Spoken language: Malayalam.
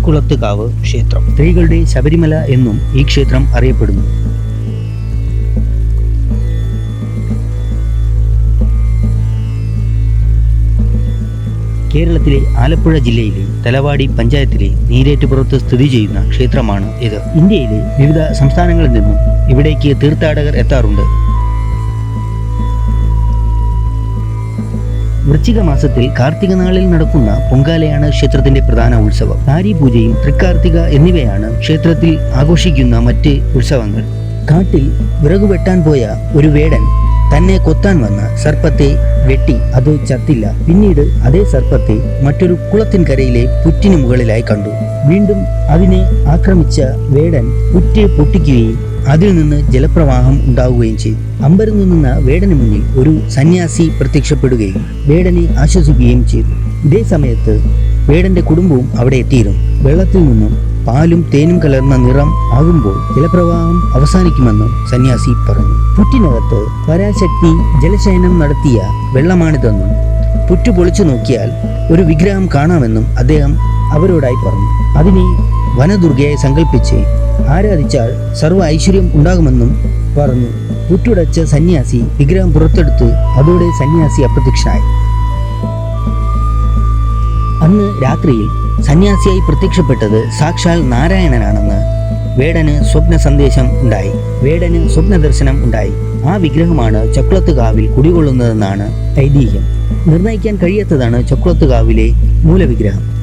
ചക്കുളത്തുകാവ് ക്ഷേത്രം. സ്ത്രീകളുടെ ശബരിമല എന്നും ഈ ക്ഷേത്രം അറിയപ്പെടുന്നു. കേരളത്തിലെ ആലപ്പുഴ ജില്ലയിലെ തലവാടി പഞ്ചായത്തിലെ നീരേറ്റുപുറത്ത് സ്ഥിതി ചെയ്യുന്ന ക്ഷേത്രമാണ് ഇത്. ഇന്ത്യയിലെ വിവിധ സംസ്ഥാനങ്ങളിൽ നിന്നും ഇവിടേക്ക് തീർത്ഥാടകർ എത്താറുണ്ട്. വൃശ്ചിക മാസത്തിൽ കാർത്തിക നാളിൽ നടക്കുന്ന പൊങ്കാലയാണ് ക്ഷേത്രത്തിന്റെ പ്രധാന ഉത്സവം. നാരി പൂജയും തൃക്കാർത്തിക എന്നിവയാണ് ക്ഷേത്രത്തിൽ ആഘോഷിക്കുന്ന മറ്റ് ഉത്സവങ്ങൾ. കാട്ടിൽ വിറകു വെട്ടാൻ പോയ ഒരു വേടൻ തന്നെ കൊത്താൻ വന്ന സർപ്പത്തെ വെട്ടി അത് ചത്തില്ല. പിന്നീട് അതേ സർപ്പത്തെ മറ്റൊരു കുളത്തിൻകരയിലെ പുറ്റിന് മുകളിലായി കണ്ടു. വീണ്ടും അതിനെ ആക്രമിച്ച വേടൻ പുറ്റ് പൊട്ടിക്കുകയും അതിൽ നിന്ന് ജലപ്രവാഹം ഉണ്ടാവുകയും ചെയ്തു. അമ്പരന്നു നിന്ന വേടന് മുന്നിൽ ഒരു സന്യാസി പ്രത്യക്ഷപ്പെടുകയും വേടനെ ആശ്വസിക്കുകയും ചെയ്തു. ഇതേ സമയത്ത് വേടന്റെ കുടുംബവും അവിടെ എത്തിയിരുന്നു. വെള്ളത്തിൽ നിന്നും പാലും തേനും കലർന്ന നിറം ആകുമ്പോൾ ജലപ്രവാഹം അവസാനിക്കുമെന്നും സന്യാസി പറഞ്ഞു. പുറ്റിനകത്ത് പരാശക്തി ജലശയനം നടത്തിയ വെള്ളമാണിതെന്നും പുറ്റു പൊളിച്ചു നോക്കിയാൽ ഒരു വിഗ്രഹം കാണാമെന്നും അദ്ദേഹം അവരോടായി പറഞ്ഞു. അതിനെ വനദുർഗയായി സങ്കല്പിച്ച് ആരാധിച്ചാൽ സർവ്വ ഐശ്വര്യം ഉണ്ടാകുമെന്നും പറഞ്ഞു. പുറ്റുടച്ച സന്യാസി വിഗ്രഹം പുറത്തെടുത്ത് അതോടെ സന്യാസി അപ്രത്യക്ഷനായി. അന്ന് രാത്രിയിൽ സന്യാസിയായി പ്രത്യക്ഷപ്പെട്ടത് സാക്ഷാൽ നാരായണനാണെന്ന് വേടന് സ്വപ്ന ദർശനം ഉണ്ടായി. ആ വിഗ്രഹമാണ് ചക്കുളത്തുകാവിൽ കുടികൊള്ളുന്നതെന്നാണ് ഐതിഹ്യം. നിർണയിക്കാൻ കഴിയാത്തതാണ് ചക്കുളത്തുകാവിലെ മൂലവിഗ്രഹം.